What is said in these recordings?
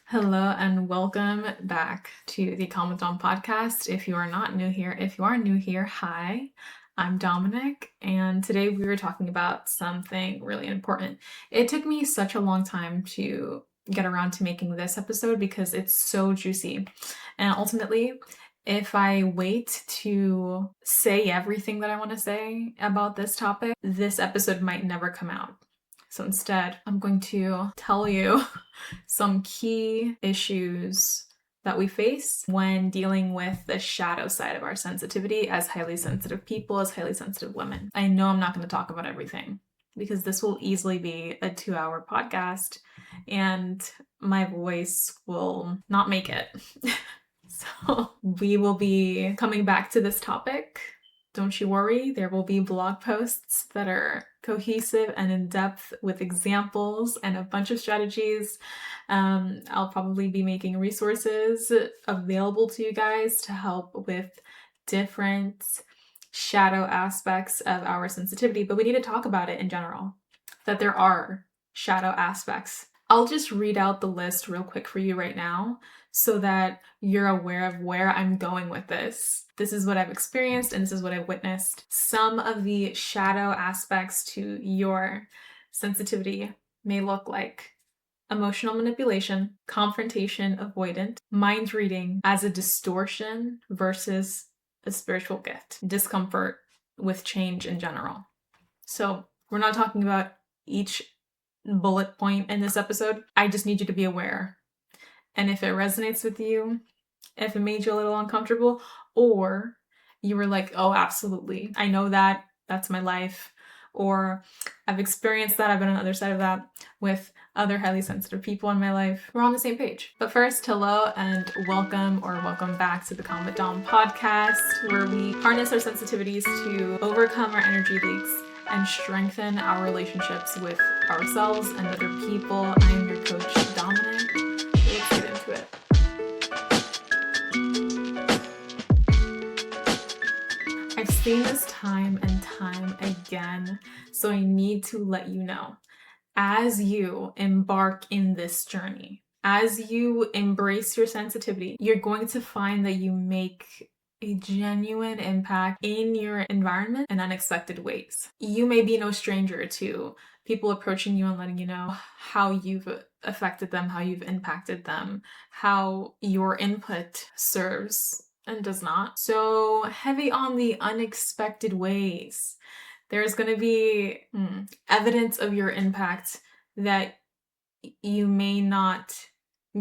Hello and welcome back to the CalmWithDom podcast. If you are not new here, if you are new here, hi, I'm Dominic, and today we were talking about something really important. It took me such a long time to get around to making this episode because it's so juicy. And ultimately, if I wait to say everything that I want to say about this topic, this episode might never come out. So instead, I'm going to tell you some key issues that we face when dealing with the shadow side of our sensitivity as highly sensitive people, as highly sensitive women. I know I'm not going to talk about everything because this will easily be a 2-hour podcast and my voice will not make it. So we will be coming back to this topic. Don't you worry, there will be blog posts that are cohesive and in-depth with examples and a bunch of strategies. I'll probably be making resources available to you guys to help with different shadow aspects of our sensitivity, but we need to talk about it in general, that there are shadow aspects. I'll just read out the list real quick for you right now so that you're aware of where I'm going with this. This is what I've experienced and this is what I've witnessed. Some of the shadow aspects to your sensitivity may look like emotional manipulation, confrontation avoidant, mind reading as a distortion versus a spiritual gift, discomfort with change in general. So we're not talking about each bullet point in this episode. I just need you to be aware. And if it resonates with you, if it made you a little uncomfortable, or you were like, oh, absolutely, I know that, that's my life, or I've experienced that, I've been on the other side of that with other highly sensitive people in my life, we're on the same page. But first, hello and welcome back to the CalmWithDom podcast, where we harness our sensitivities to overcome our energy leaks and strengthen our relationships with ourselves and other people. I am your coach, Dominic. Let's get into it. I've seen this time and time again, so I need to let you know. As you embark in this journey, as you embrace your sensitivity, you're going to find that you make a genuine impact in your environment in unexpected ways. You may be no stranger to people approaching you and letting you know how you've affected them, how you've impacted them, how your input serves and does not. So heavy on the unexpected ways. There's going to be evidence of your impact that you may not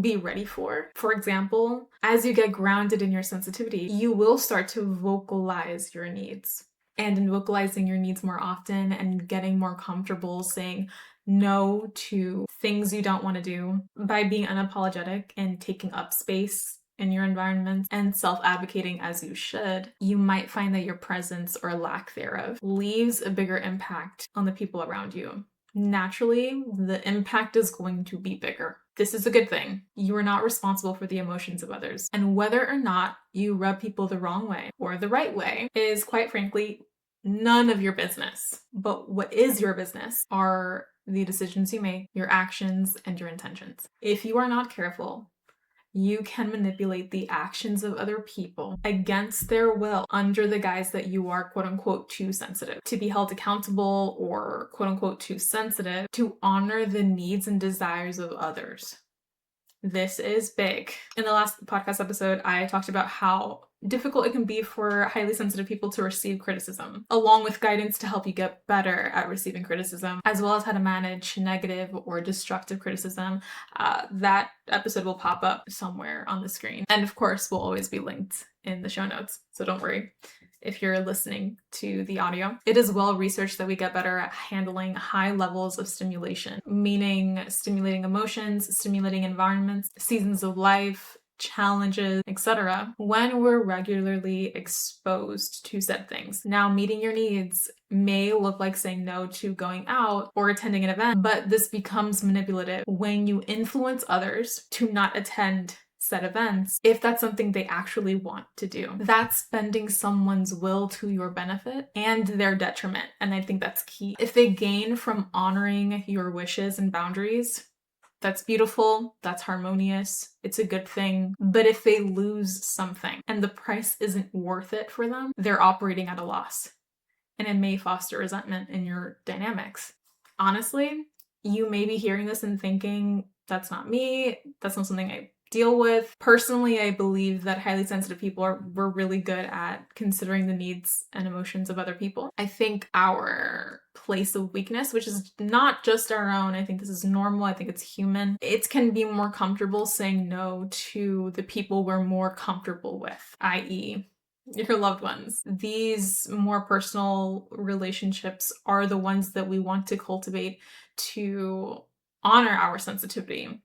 be ready for. For example, as you get grounded in your sensitivity, you will start to vocalize your needs. And in vocalizing your needs more often and getting more comfortable saying no to things you don't want to do by being unapologetic and taking up space in your environment and self-advocating as you should, you might find that your presence or lack thereof leaves a bigger impact on the people around you. Naturally, the impact is going to be bigger. This is a good thing. You are not responsible for the emotions of others. And whether or not you rub people the wrong way or the right way is, quite frankly, none of your business. But what is your business are the decisions you make, your actions, and your intentions. If you are not careful, you can manipulate the actions of other people against their will under the guise that you are quote unquote too sensitive to be held accountable or quote unquote too sensitive to honor the needs and desires of others. This is big. In the last podcast episode, I talked about how difficult it can be for highly sensitive people to receive criticism, along with guidance to help you get better at receiving criticism, as well as how to manage negative or destructive criticism. That episode will pop up somewhere on the screen. And of course, will always be linked in the show notes, so don't worry if you're listening to the audio. It is well researched that we get better at handling high levels of stimulation, meaning stimulating emotions, stimulating environments, seasons of life, challenges, etc., when we're regularly exposed to said things. Now, meeting your needs may look like saying no to going out or attending an event, but this becomes manipulative when you influence others to not attend said events if that's something they actually want to do. That's bending someone's will to your benefit and their detriment, and I think that's key. If they gain from honoring your wishes and boundaries, That's beautiful, that's harmonious, it's a good thing. But if they lose something and the price isn't worth it for them, they're operating at a loss. And it may foster resentment in your dynamics. Honestly, you may be hearing this and thinking, that's not me, that's not something I deal with. Personally, I believe that highly sensitive people we're really good at considering the needs and emotions of other people. I think our place of weakness, which is not just our own, I think this is normal, I think it's human, it can be more comfortable saying no to the people we're more comfortable with, i.e., your loved ones. These more personal relationships are the ones that we want to cultivate to honor our sensitivity.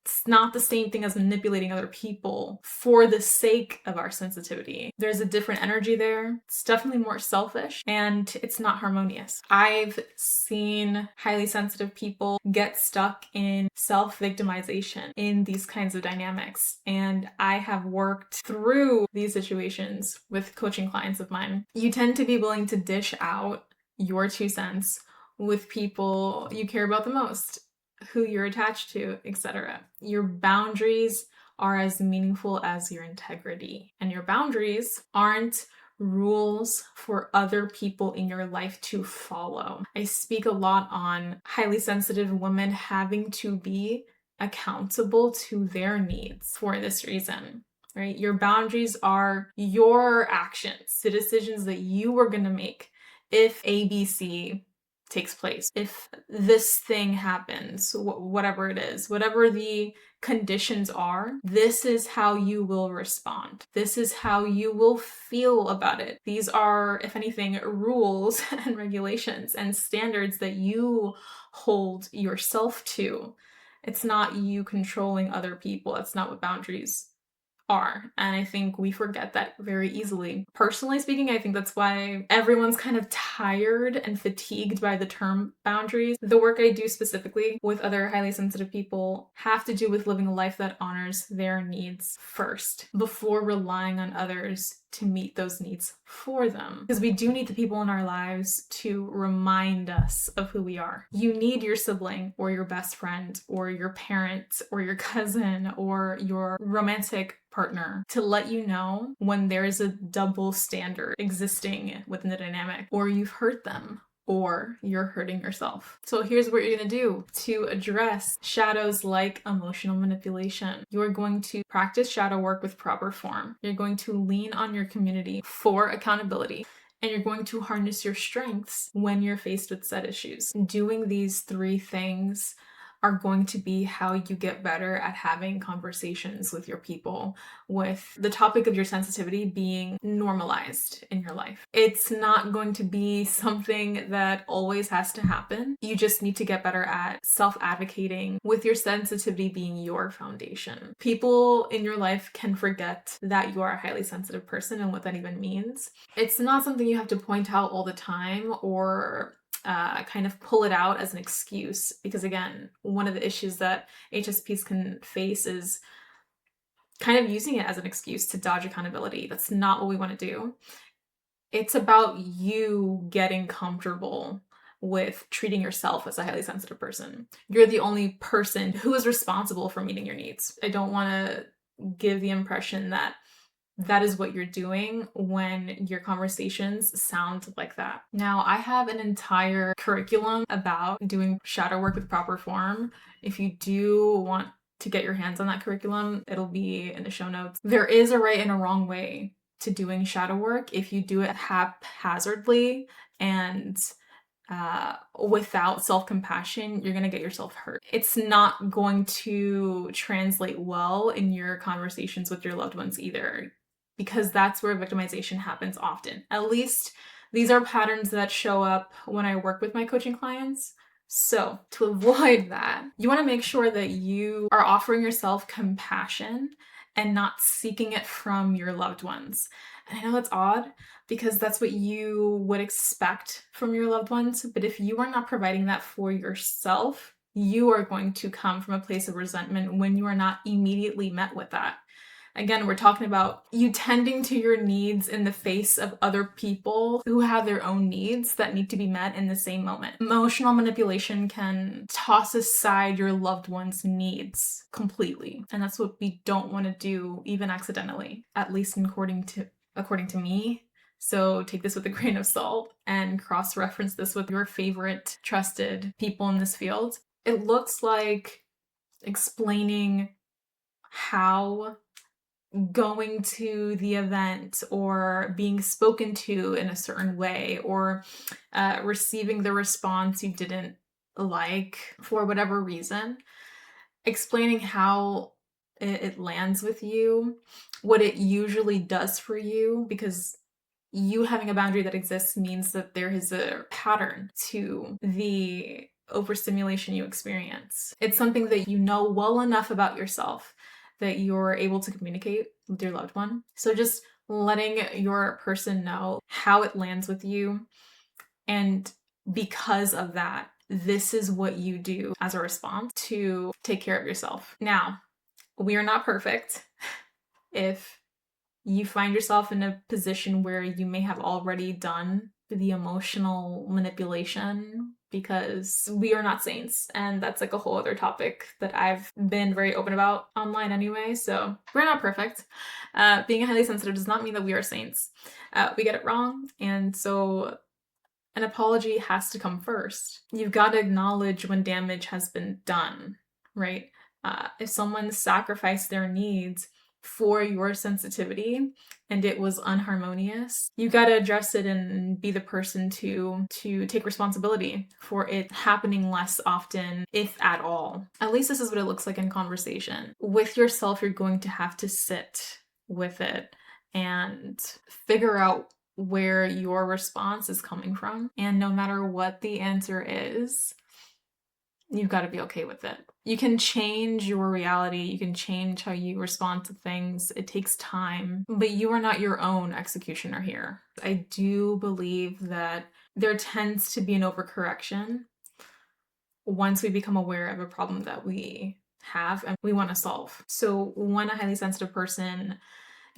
It's not the same thing as manipulating other people for the sake of our sensitivity. There's a different energy there. It's definitely more selfish and it's not harmonious. I've seen highly sensitive people get stuck in self-victimization in these kinds of dynamics. And I have worked through these situations with coaching clients of mine. You tend to be willing to dish out your 2 cents with people you care about the most, who you're attached to, etc. Your boundaries are as meaningful as your integrity. And your boundaries aren't rules for other people in your life to follow. I speak a lot on highly sensitive women having to be accountable to their needs for this reason. Right? Your boundaries are your actions, the decisions that you are going to make if ABC takes place. If this thing happens, whatever it is, whatever the conditions are, this is how you will respond. This is how you will feel about it. These are, if anything, rules and regulations and standards that you hold yourself to. It's not you controlling other people. That's not what boundaries are. And I think we forget that very easily. Personally speaking, I think that's why everyone's kind of tired and fatigued by the term boundaries. The work I do specifically with other highly sensitive people have to do with living a life that honors their needs first before relying on others to meet those needs for them. Because we do need the people in our lives to remind us of who we are. You need your sibling or your best friend or your parent or your cousin or your romantic partner to let you know when there's a double standard existing within the dynamic, or you've hurt them, or you're hurting yourself. So here's what you're going to do to address shadows like emotional manipulation. You're going to practice shadow work with proper form. You're going to lean on your community for accountability. And you're going to harness your strengths when you're faced with said issues. Doing these 3 things are going to be how you get better at having conversations with your people, with the topic of your sensitivity being normalized in your life. It's not going to be something that always has to happen. You just need to get better at self-advocating with your sensitivity being your foundation. People in your life can forget that you are a highly sensitive person and what that even means. It's not something you have to point out all the time or kind of pull it out as an excuse, because again, one of the issues that HSPs can face is kind of using it as an excuse to dodge accountability. That's not what we want to do. It's about you getting comfortable with treating yourself as a highly sensitive person. You're the only person who is responsible for meeting your needs. I don't want to give the impression that that is what you're doing when your conversations sound like that. Now, I have an entire curriculum about doing shadow work with proper form. If you do want to get your hands on that curriculum, it'll be in the show notes. There is a right and a wrong way to doing shadow work. If you do it haphazardly and without self-compassion, you're going to get yourself hurt. It's not going to translate well in your conversations with your loved ones either, because that's where victimization happens often. At least these are patterns that show up when I work with my coaching clients. So to avoid that, you want to make sure that you are offering yourself compassion and not seeking it from your loved ones. And I know that's odd because that's what you would expect from your loved ones. But if you are not providing that for yourself, you are going to come from a place of resentment when you are not immediately met with that. Again, we're talking about you tending to your needs in the face of other people who have their own needs that need to be met in the same moment. Emotional manipulation can toss aside your loved one's needs completely. And that's what we don't want to do, even accidentally, at least according to me. So take this with a grain of salt and cross-reference this with your favorite trusted people in this field. It looks like explaining how going to the event or being spoken to in a certain way or receiving the response you didn't like for whatever reason, explaining how it lands with you, what it usually does for you, because you having a boundary that exists means that there is a pattern to the overstimulation you experience. It's something that you know well enough about yourself that you're able to communicate with your loved one. So just letting your person know how it lands with you, and because of that, this is what you do as a response to take care of yourself. Now, we are not perfect. If you find yourself in a position where you may have already done the emotional manipulation, because we are not saints, and that's like a whole other topic that I've been very open about online anyway, so we're not perfect. Being highly sensitive does not mean that we are saints. We get it wrong, and so an apology has to come first. You've got to acknowledge when damage has been done, right? If someone sacrificed their needs for your sensitivity and it was unharmonious, you got to address it and be the person to take responsibility for it happening less often, if at all. At least this is what it looks like in conversation. With yourself, you're going to have to sit with it and figure out where your response is coming from. And no matter what the answer is, you've got to be okay with it. You can change your reality. You can change how you respond to things. It takes time, but you are not your own executioner here. I do believe that there tends to be an overcorrection once we become aware of a problem that we have and we want to solve. So when a highly sensitive person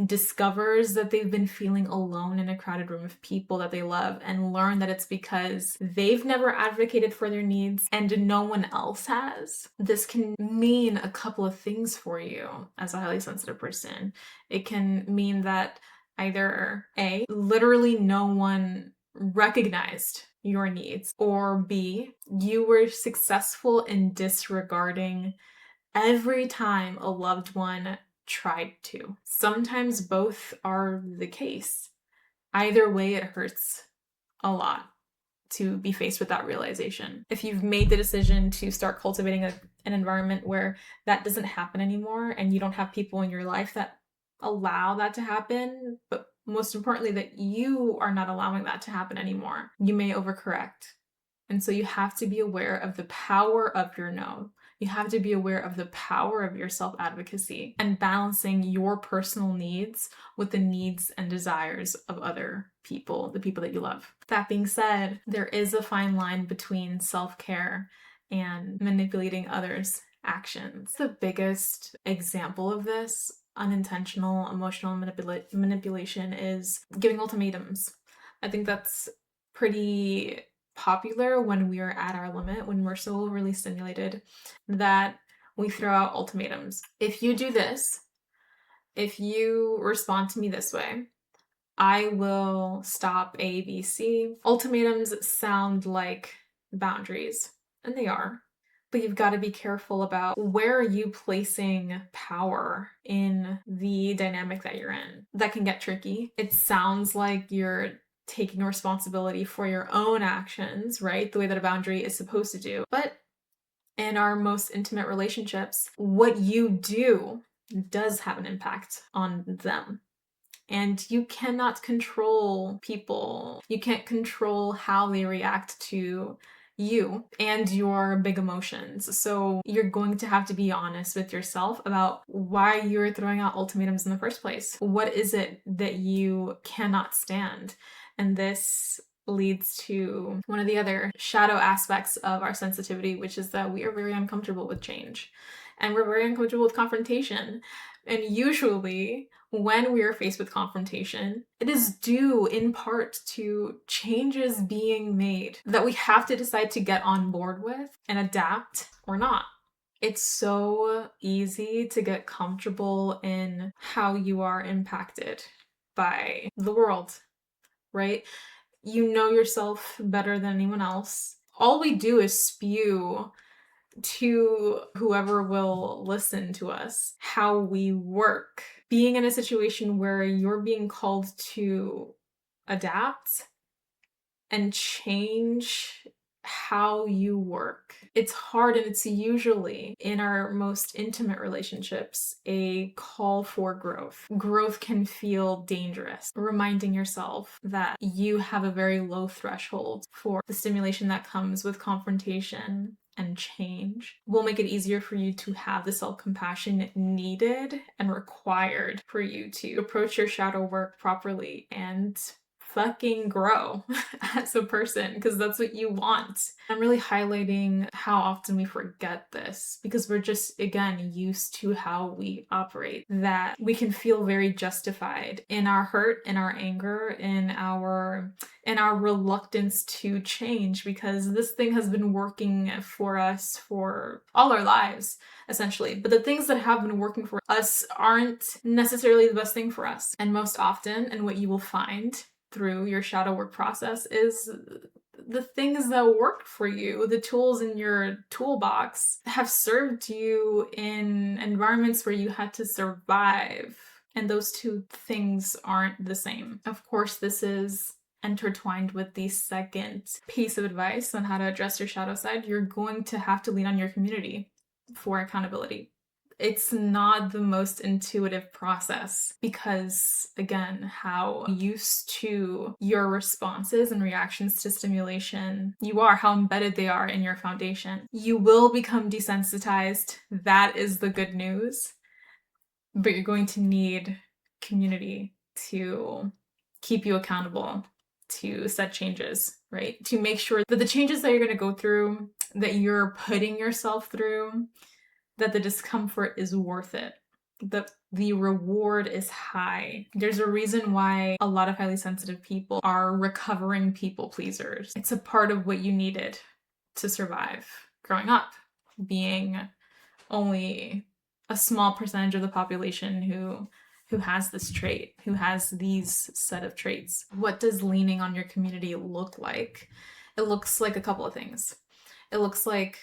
discovers that they've been feeling alone in a crowded room of people that they love and learn that it's because they've never advocated for their needs and no one else has, this can mean a couple of things for you as a highly sensitive person. It can mean that either A, literally no one recognized your needs, or B, you were successful in disregarding every time a loved one tried to. Sometimes both are the case. Either way, it hurts a lot to be faced with that realization. If you've made the decision to start cultivating an environment where that doesn't happen anymore and you don't have people in your life that allow that to happen, but most importantly, that you are not allowing that to happen anymore, you may overcorrect. And so you have to be aware of the power of your no. You have to be aware of the power of your self-advocacy and balancing your personal needs with the needs and desires of other people, the people that you love. That being said, there is a fine line between self-care and manipulating others' actions. The biggest example of this unintentional emotional manipulation is giving ultimatums. I think that's pretty popular when we are at our limit, when we're so overly stimulated that we throw out ultimatums. If you do this, if you respond to me this way, I will stop A, B, C. Ultimatums sound like boundaries, and they are. But you've got to be careful about where are you placing power in the dynamic that you're in. That can get tricky. It sounds like you're taking responsibility for your own actions, right? The way that a boundary is supposed to do. But in our most intimate relationships, what you do does have an impact on them. And you cannot control people. You can't control how they react to you and your big emotions. So you're going to have to be honest with yourself about why you're throwing out ultimatums in the first place. What is it that you cannot stand? And this leads to one of the other shadow aspects of our sensitivity, which is that we are very uncomfortable with change. and we're very uncomfortable with confrontation. And usually, when we are faced with confrontation, it is due in part to changes being made that we have to decide to get on board with and adapt or not. It's so easy to get comfortable in how you are impacted by the world, right? You know yourself better than anyone else. All we do is spew to whoever will listen to us how we work. Being in a situation where you're being called to adapt and change how you work. It's hard, and it's usually in our most intimate relationships a call for growth. Growth can feel dangerous. Reminding yourself that you have a very low threshold for the stimulation that comes with confrontation and change will make it easier for you to have the self-compassion needed and required for you to approach your shadow work properly and fucking grow as a person, because that's what you want. I'm really highlighting how often we forget this because we're just, again, used to how we operate, that we can feel very justified in our hurt, in our anger, in our reluctance to change, because this thing has been working for us for all our lives, essentially. But the things that have been working for us aren't necessarily the best thing for us. And most often, and what you will find through your shadow work process, is the things that worked for you, the tools in your toolbox, have served you in environments where you had to survive. And those two things aren't the same. Of course, this is intertwined with the second piece of advice on how to address your shadow side. You're going to have to lean on your community for accountability. It's not the most intuitive process because, again, how used to your responses and reactions to stimulation you are, how embedded they are in your foundation. You will become desensitized. That is the good news. But you're going to need community to keep you accountable, to set changes, right? To make sure that the changes that you're going to go through, that you're putting yourself through, that the discomfort is worth it, that the reward is high. There's a reason why a lot of highly sensitive people are recovering people pleasers. It's a part of what you needed to survive growing up, being only a small percentage of the population who has this trait, who has these set of traits. What does leaning on your community look like? It looks like a couple of things. It looks like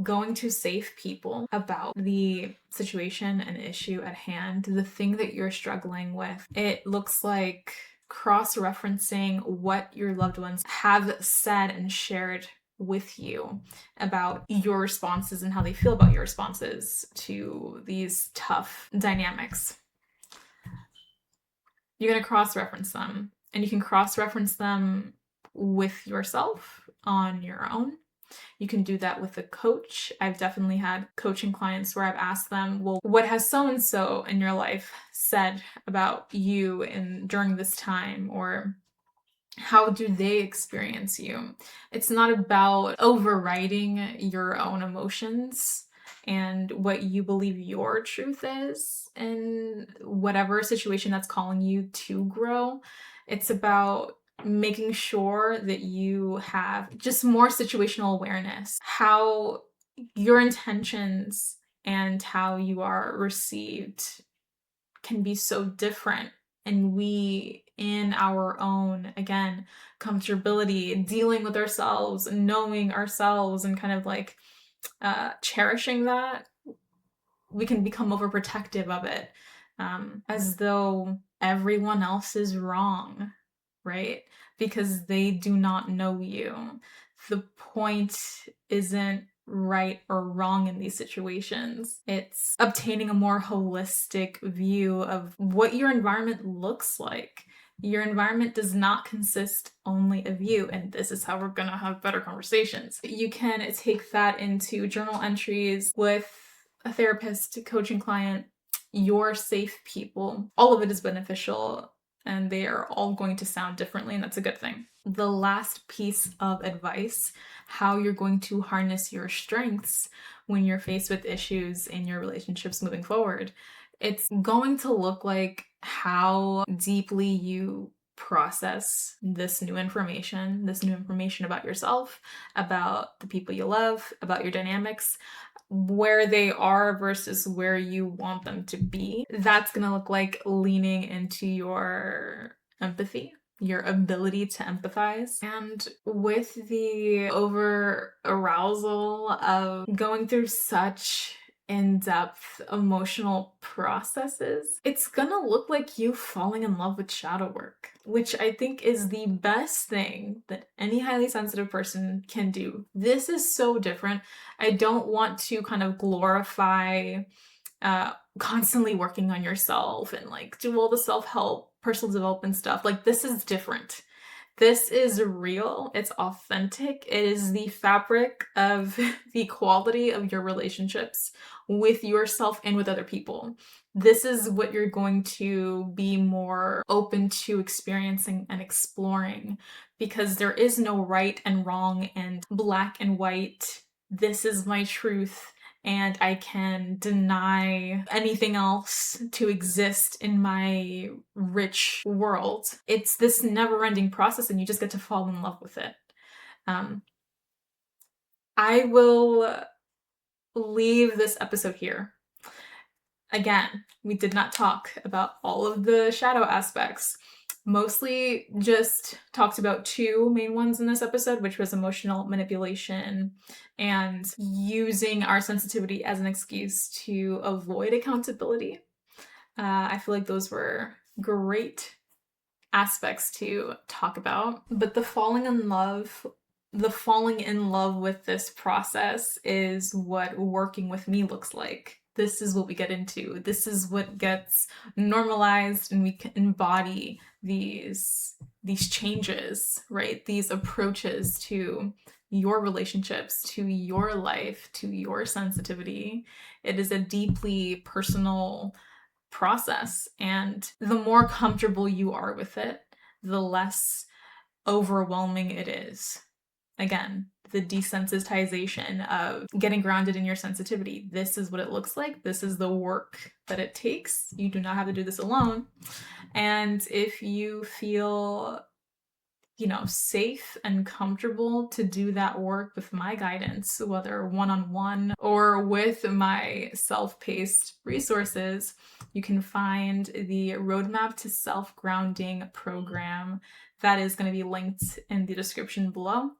going to safe people about the situation and issue at hand, the thing that you're struggling with. It looks like cross-referencing what your loved ones have said and shared with you about your responses and how they feel about your responses to these tough dynamics. You're going to cross-reference them, and you can cross-reference them with yourself on your own. You can do that with a coach. I've definitely had coaching clients where I've asked them, well, what has so-and-so in your life said about you during this time? Or how do they experience you? It's not about overriding your own emotions and what you believe your truth is in whatever situation that's calling you to grow. It's about making sure that you have just more situational awareness, how your intentions and how you are received can be so different. And we, in our own, again, comfortability, dealing with ourselves, knowing ourselves, and kind of like cherishing that, we can become overprotective of it, as though everyone else is wrong, right? Because they do not know you. The point isn't right or wrong in these situations. It's obtaining a more holistic view of what your environment looks like. Your environment does not consist only of you, and this is how we're gonna have better conversations. You can take that into journal entries with a therapist, coaching client, your safe people. All of it is beneficial, and they are all going to sound differently, and that's a good thing. The last piece of advice, how you're going to harness your strengths when you're faced with issues in your relationships moving forward. It's going to look like how deeply you process this new information about yourself, about the people you love, about your dynamics, where they are versus where you want them to be. That's going to look like leaning into your empathy, your ability to empathize. And with the over arousal of going through such in-depth emotional processes, it's gonna look like you falling in love with shadow work, which I think is the best thing that any highly sensitive person can do. This is so different. I don't want to kind of glorify constantly working on yourself and like do all the self-help, personal development stuff. Like, this is different. This is real, it's authentic, it is the fabric of the quality of your relationships with yourself and with other people. This is what you're going to be more open to experiencing and exploring, because there is no right and wrong and black and white. This is my truth, and I can deny anything else to exist in my rich world. It's this never-ending process, and you just get to fall in love with it. I will leave this episode here. Again, we did not talk about all of the shadow aspects. Mostly just talked about two main ones in this episode, which was emotional manipulation and using our sensitivity as an excuse to avoid accountability. I feel like those were great aspects to talk about. But the falling in love with this process is what working with me looks like. This is what we get into. This is what gets normalized, and we can embody these changes, right? These approaches to your relationships, to your life, to your sensitivity. It is a deeply personal process, and the more comfortable you are with it, the less overwhelming it is. Again, the desensitization of getting grounded in your sensitivity. This is what it looks like. This is the work that it takes. You do not have to do this alone. And if you feel, safe and comfortable to do that work with my guidance, whether one-on-one or with my self-paced resources, you can find the Roadmap to Self-Grounding program that is going to be linked in the description below,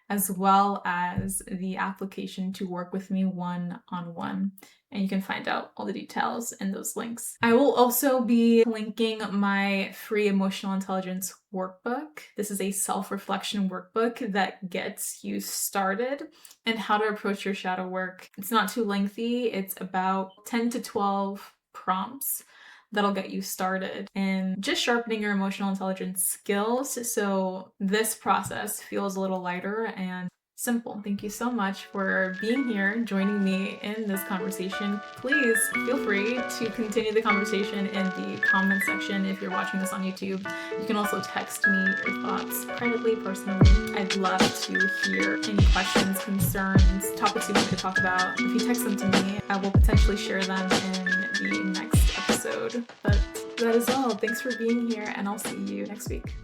as well as the application to work with me one-on-one. And you can find out all the details in those links. I will also be linking my free emotional intelligence workbook. This is a self-reflection workbook that gets you started and how to approach your shadow work. It's not too lengthy. It's about 10 to 12 prompts that'll get you started in just sharpening your emotional intelligence skills, so this process feels a little lighter and simple. Thank you so much for being here, joining me in this conversation. Please feel free to continue the conversation in the comment section if you're watching this on YouTube. You can also text me your thoughts privately, personally. I'd love to hear any questions, concerns, topics you want to talk about. If you text them to me, I will potentially share them in the next episode. But that is all. Thanks for being here, and I'll see you next week.